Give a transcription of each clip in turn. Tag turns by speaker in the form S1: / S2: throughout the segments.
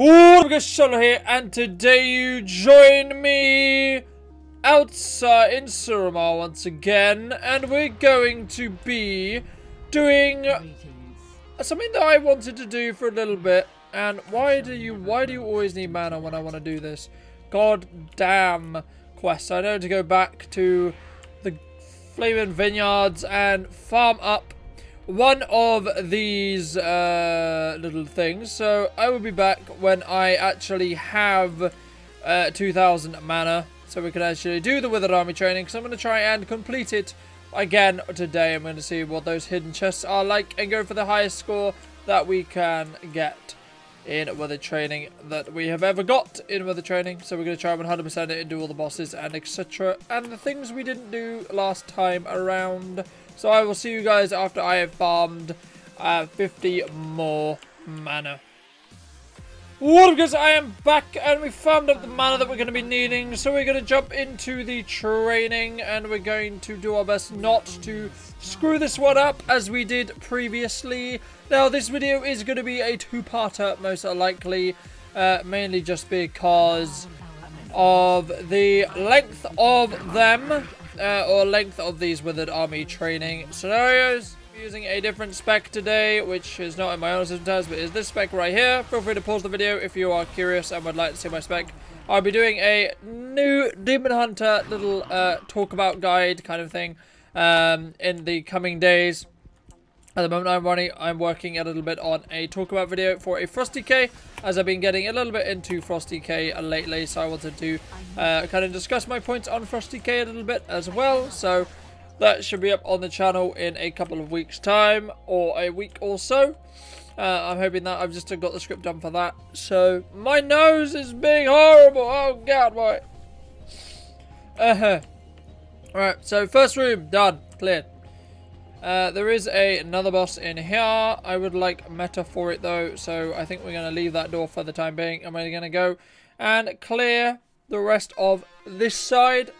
S1: Warcraft here, and today you join me outside in IzzuRba once again, and we're going to be doing something that I wanted to do for a little bit. And why do you always need mana when I want to do this? God damn quest. I know to go back to the Flaming Vineyards and farm up one of these little things. So I will be back when I actually have 2,000 mana, so we can actually do the Withered army training, because I'm going to try and complete it again today. I'm going to see what those hidden chests are like and go for the highest score that we can get in Withered training that we have ever got in Withered training. So we're going to try and 100% it and do all the bosses and etc. and the things we didn't do last time around. So I will see you guys after I have farmed 50 more mana. What? Because I am back and we farmed up the mana that we're going to be needing. So we're going to jump into the training and we're going to do our best not to screw this one up as we did previously. Now this video is going to be a two-parter most likely. Mainly just because of the length of them. Or length of these Withered army training scenarios. I'm using a different spec today, which is not in my own system tags, but is this spec right here. Feel free to pause the video if you are curious and would like to see my spec. I'll be doing a new Demon Hunter little talk about guide kind of thing in the coming days. At the moment I'm working a little bit on a talk about video for a Frosty K, as I've been getting a little bit into Frosty K lately, so I wanted to kind of discuss my points on Frosty K a little bit as well. So that should be up on the channel in a couple of weeks time, or a week or so. I'm hoping that I've just got the script done for that. So my nose is being horrible. Oh god, why? Alright, so first room done, cleared. There is another boss in here. I would like meta for it though, so I think we're going to leave that door for the time being. And we're going to go and clear the rest of this side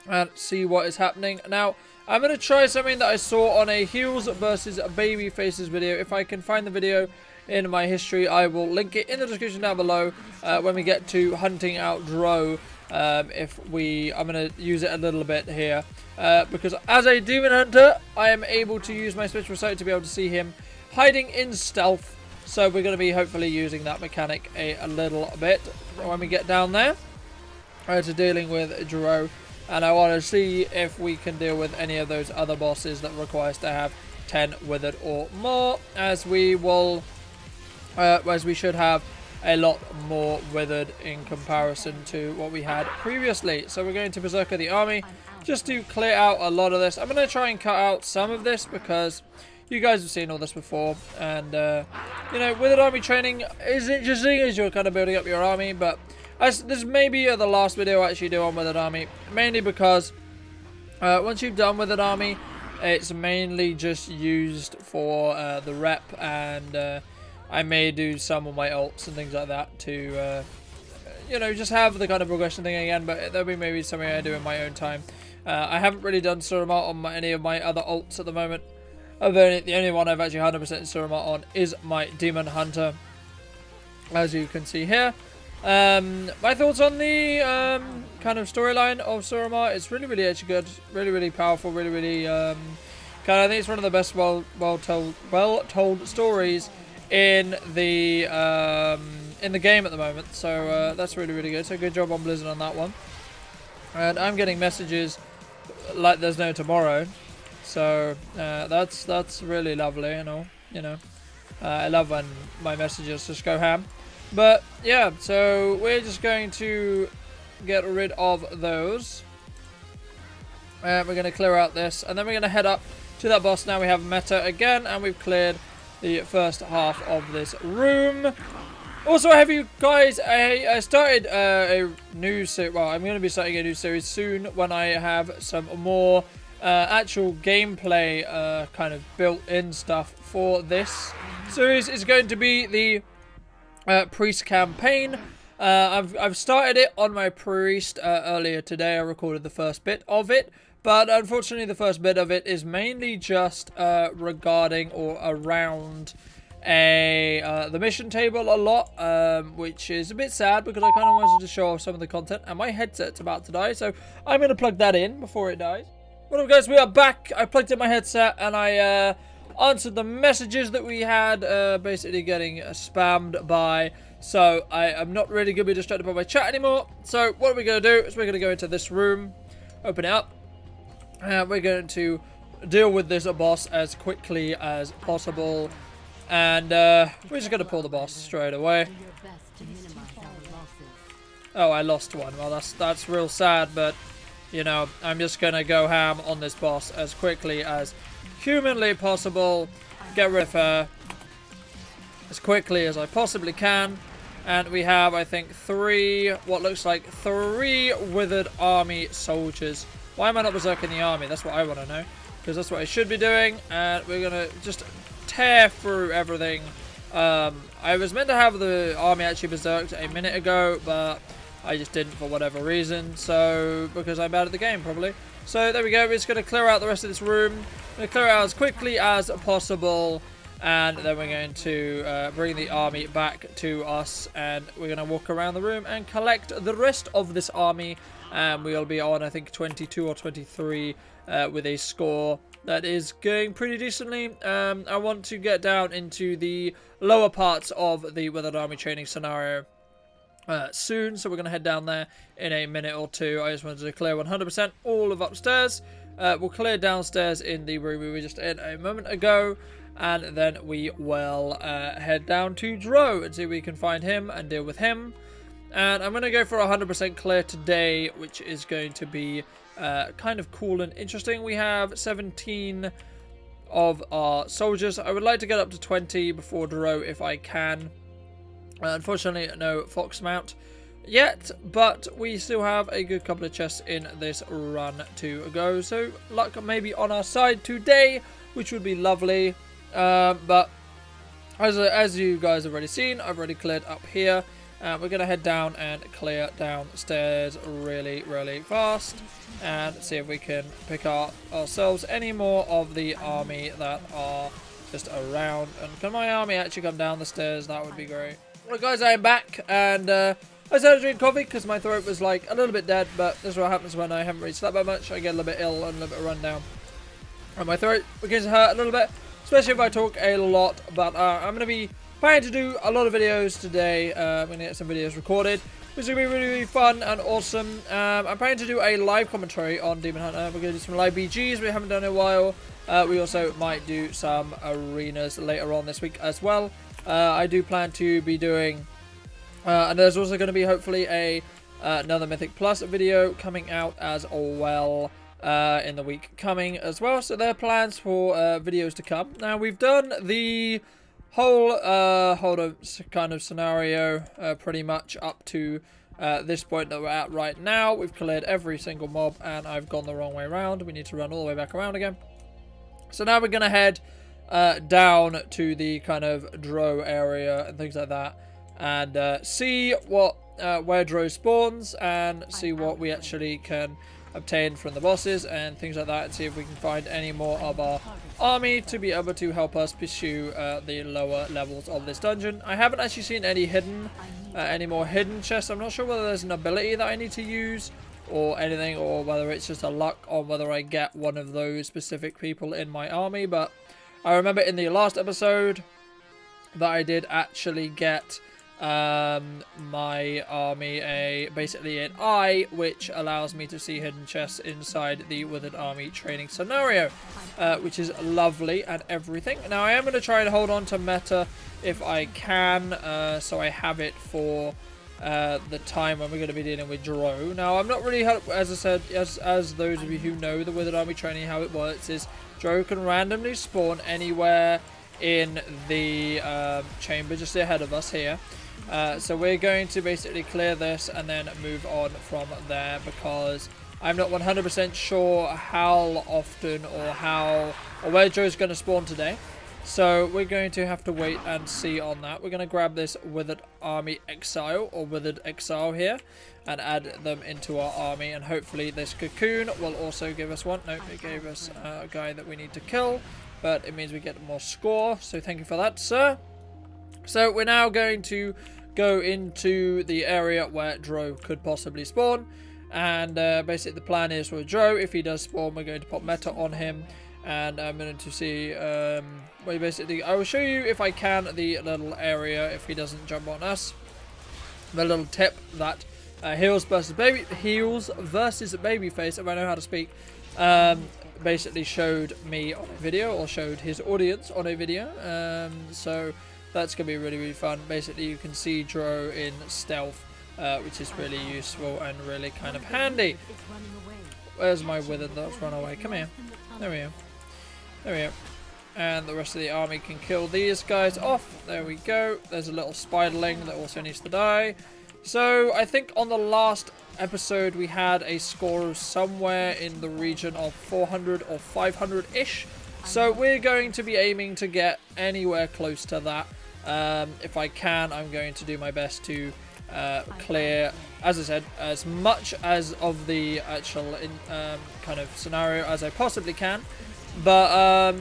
S1: and see what is happening. Now, I'm going to try something that I saw on a heels versus baby faces video. If I can find the video in my history, I will link it in the description down below when we get to hunting out Dro. I'm going to use it a little bit here because as a demon hunter I am able to use my spectral sight to be able to see him hiding in stealth, so we're going to be hopefully using that mechanic a little bit when we get down there to dealing with Dro. And I want to see if we can deal with any of those other bosses that requires to have 10 Withered or more, as we will as we should have a lot more Withered in comparison to what we had previously. So we're going to Berserker the army just to clear out a lot of this. I'm going to try and cut out some of this because you guys have seen all this before, and you know, Withered army training is interesting as you're kind of building up your army, but this may be the last video I actually do on Withered army, mainly because once you've done Withered army, it's mainly just used for the rep, and I may do some of my ults and things like that to, you know, just have the kind of progression thing again, but there'll be maybe something I do in my own time. I haven't really done IzzuRba on any of my other ults at the moment. The only one I've actually 100% IzzuRba on is my Demon Hunter, as you can see here. My thoughts on the kind of storyline of IzzuRba, it's really actually good, really powerful, really I think it's one of the best well told stories in the game at the moment, so that's really good. So good job on Blizzard on that one. And I'm getting messages like there's no tomorrow, so that's really lovely and all, you know. I love when my messages just go ham. But yeah, so we're just going to get rid of those, and we're going to clear out this, and then we're going to head up to that boss. Now we have meta again, and we've cleared the first half of this room. Also, have you guys, I started a new series. Well, I'm going to be starting a new series soon when I have some more actual gameplay kind of built-in stuff for this series. It's going to be the priest campaign. I've started it on my priest earlier today. I recorded the first bit of it, but unfortunately the first bit of it is mainly just regarding or around the mission table a lot, which is a bit sad because I kind of wanted to show off some of the content, and my headset's about to die, so I'm going to plug that in before it dies. What up, guys? We are back. I plugged in my headset and I answered the messages that we had, basically getting spammed by. So I am not really going to be distracted by my chat anymore. So what we're going to do is we're going to go into this room, open it up, and we're going to deal with this boss as quickly as possible. And we're just going to pull the boss straight away. Oh, I lost one. Well, that's real sad, but you know, I'm just going to go ham on this boss as quickly as humanly possible. Get rid of her as quickly as I possibly can. And we have, I think, what looks like three withered army soldiers. Why am I not berserking the army? That's what I want to know. Because that's what I should be doing. And we're going to just tear through everything. I was meant to have the army actually berserked a minute ago, but I just didn't for whatever reason. So, because I'm bad at the game, probably. So, there we go. We're just going to clear out the rest of this room. We're going to clear it out as quickly as possible. And then we're going to bring the army back to us. And we're going to walk around the room and collect the rest of this army. And we'll be on, I think, 22 or 23 with a score that is going pretty decently. I want to get down into the lower parts of the Withered Army training scenario soon, so we're going to head down there in a minute or two. I just wanted to clear 100% all of upstairs. We'll clear downstairs in the room we were just in a moment ago, and then we will head down to Dro and see if we can find him and deal with him. And I'm going to go for 100% clear today, which is going to be kind of cool and interesting. We have 17 of our soldiers. I would like to get up to 20 before Dro if I can. Unfortunately, no fox mount yet, but we still have a good couple of chests in this run to go. So luck maybe on our side today, which would be lovely. But as you guys have already seen, I've already cleared up here. We're going to head down and clear downstairs really, really fast and see if we can pick up ourselves any more of the army that are just around. And can my army actually come down the stairs? That would be great. Well, guys, I am back, and I started to drink coffee because my throat was like a little bit dead, but this is what happens when I haven't really slept that much. I get a little bit ill and a little bit run down, and my throat begins to hurt a little bit, especially if I talk a lot. But I'm going to be planning to do a lot of videos today. I'm going to get some videos recorded, which is going to be really, really fun and awesome. I'm planning to do a live commentary on Demon Hunter. We're going to do some live BGs we haven't done in a while. We also might do some arenas later on this week as well. I do plan to be doing, and there's also going to be hopefully another Mythic Plus video coming out as well in the week coming as well. So there are plans for videos to come. Now we've done the whole kind of scenario pretty much up to this point that we're at right now. We've cleared every single mob, and I've gone the wrong way around. We need to run all the way back around again. So now we're going to head down to the kind of Dro area and things like that, and see what where Dro spawns, and see what we actually can obtain from the bosses and things like that, and see if we can find any more of our army to be able to help us pursue the lower levels of this dungeon. I haven't actually seen any more hidden chests. I'm not sure whether there's an ability that I need to use or anything, or whether it's just a luck on whether I get one of those specific people in my army. But I remember in the last episode that I did actually get my army basically an eye, which allows me to see hidden chests inside the Withered Army training scenario, which is lovely and everything. Now I am going to try and hold on to meta if I can, so I have it for the time when we're going to be dealing with Dro. Now I'm not really, as I said, as those of you who know the Withered Army training, how it works is Dro can randomly spawn anywhere in the chamber just ahead of us here. So we're going to basically clear this and then move on from there, because I'm not 100% sure how often or where Dro's going to spawn today. So we're going to have to wait and see on that. We're going to grab this Withered Army Exile, or Withered Exile here, and add them into our army, and hopefully this cocoon will also give us one. Nope, it gave us a guy that we need to kill, but it means we get more score, so thank you for that, sir. So we're now going to go into the area where Dro could possibly spawn. And basically the plan is for Dro, if he does spawn, we're going to pop meta on him. And I'm going to see, I will show you if I can the little area if he doesn't jump on us. The little tip that heals versus babyface, if I know how to speak, basically showed me on a video, or showed his audience on a video. So that's going to be really, really fun. Basically, you can see Dro in stealth, which is really useful and really kind of handy. Where's my Withered that's run away? Come here. There we go. There we go. And the rest of the army can kill these guys off. There we go. There's a little spiderling that also needs to die. So I think on the last episode we had a score of somewhere in the region of 400 or 500-ish. So we're going to be aiming to get anywhere close to that. If I can, I'm going to do my best to clear, as I said, as much as of the actual kind of scenario as I possibly can. But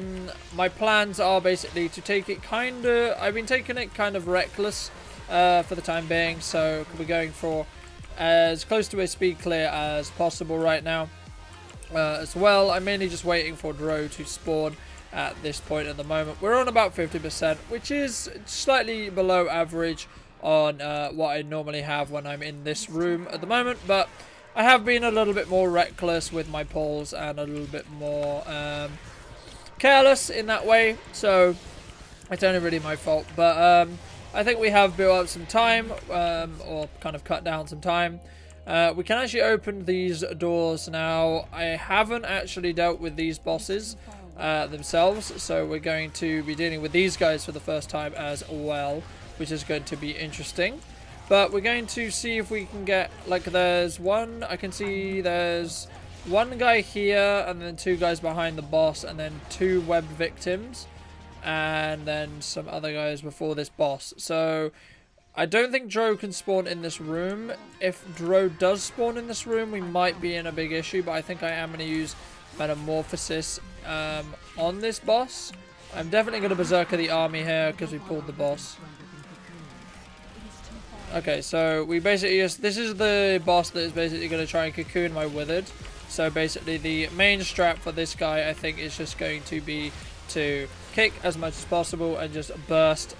S1: my plans are basically to take it I've been taking it kind of reckless for the time being, so we're going for as close to a speed clear as possible right now. As well, I'm mainly just waiting for Dro to spawn at this point at the moment. We're on about 50%, which is slightly below average on what I normally have when I'm in this room at the moment, but I have been a little bit more reckless with my pulls and a little bit more careless in that way, so it's only really my fault. But I think we have built up some time, or kind of cut down some time. We can actually open these doors now. I haven't actually dealt with these bosses themselves, so we're going to be dealing with these guys for the first time as well, which is going to be interesting. But we're going to see if we can get, like, there's one, I can see there's one guy here, and then two guys behind the boss, and then two webbed victims, and then some other guys before this boss. So I don't think Dro can spawn in this room. If Dro does spawn in this room, we might be in a big issue, but I think I am going to use Metamorphosis on this boss. I'm definitely going to Berserker the army here because we pulled the boss. Okay, so we basically just, this is the boss that is basically going to try and cocoon my Withered. So basically the main strat for this guy, I think, is just going to be to kick as much as possible and just burst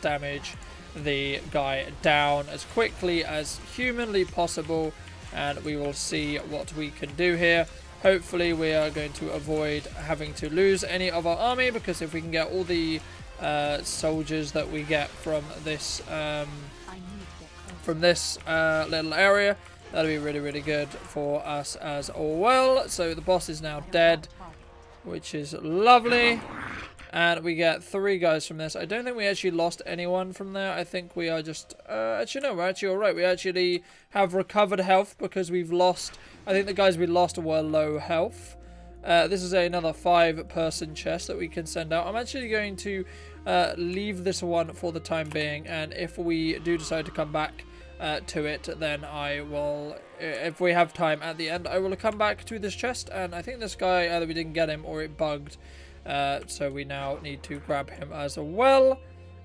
S1: damage the guy down as quickly as humanly possible, and we will see what we can do here. Hopefully we are going to avoid having to lose any of our army, because if we can get all the soldiers that we get from this little area, that'll be really, really good for us as well. So the boss is now dead, which is lovely. And we get 3 guys from this. I don't think we actually lost anyone from there. I think we are just... actually, no, we're actually alright. We actually have recovered health because we've lost... I think the guys we lost were low health. This is another 5-person chest that we can send out. I'm actually going to leave this one for the time being. And if we do decide to come back to it, then I will... if we have time at the end, I will come back to this chest. And I think this guy, either we didn't get him or it bugged. So we now need to grab him as well,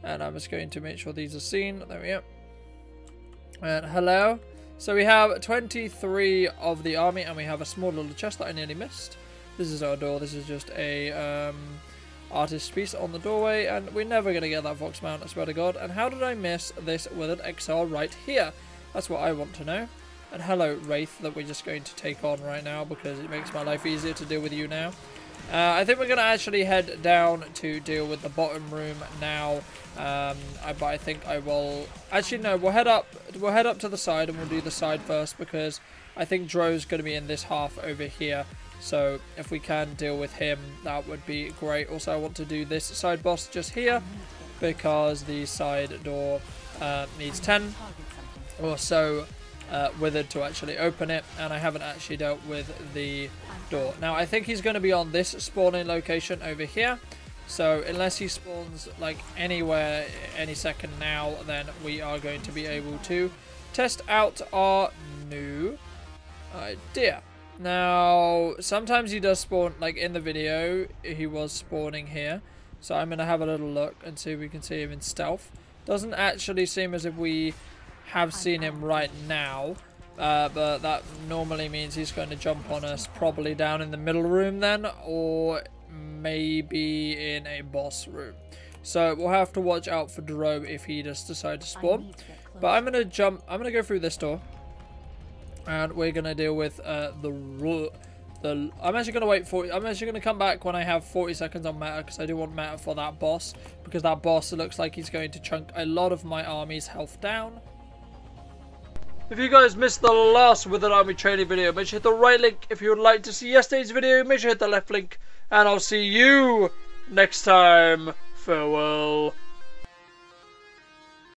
S1: and I'm just going to make sure these are seen. There we go. And hello. So we have 23 of the army, and we have a small little chest that I nearly missed. This is our door. This is just a artist's piece on the doorway, and we're never going to get that Vox mount, I swear to God. And how did I miss this Withered Exile right here? That's what I want to know. And hello, Wraith, that we're just going to take on right now, because it makes my life easier to deal with you now. I think we're going to actually head down to deal with the bottom room now, but I think I will... Actually, no, we'll head up to the side, and we'll do the side first, because I think Dro's going to be in this half over here. So if we can deal with him, that would be great. Also, I want to do this side boss just here, because the side door needs 10 or so Withered to actually open it, and I haven't actually dealt with the door. Now I think he's going to be on this spawning location over here, so unless he spawns like anywhere any second now, then we are going to be able to test out our new idea. Now sometimes he does spawn, like in the video he was spawning here, So I'm going to have a little look and see if we can see him in stealth. Doesn't actually seem as if we have seen him right now. But that normally means he's going to jump on us probably down in the middle room then. Or maybe in a boss room. So we'll have to watch out for Dro if he does decide to spawn. But I'm going to go through this door. And we're going to deal with I'm actually going to come back when I have 40 seconds on meta, because I do want meta for that boss, because that boss looks like he's going to chunk a lot of my army's health down. If you guys missed the last Withered army training video, make sure to hit the right link. If you would like to see yesterday's video, make sure to hit the left link, and I'll see you next time. Farewell.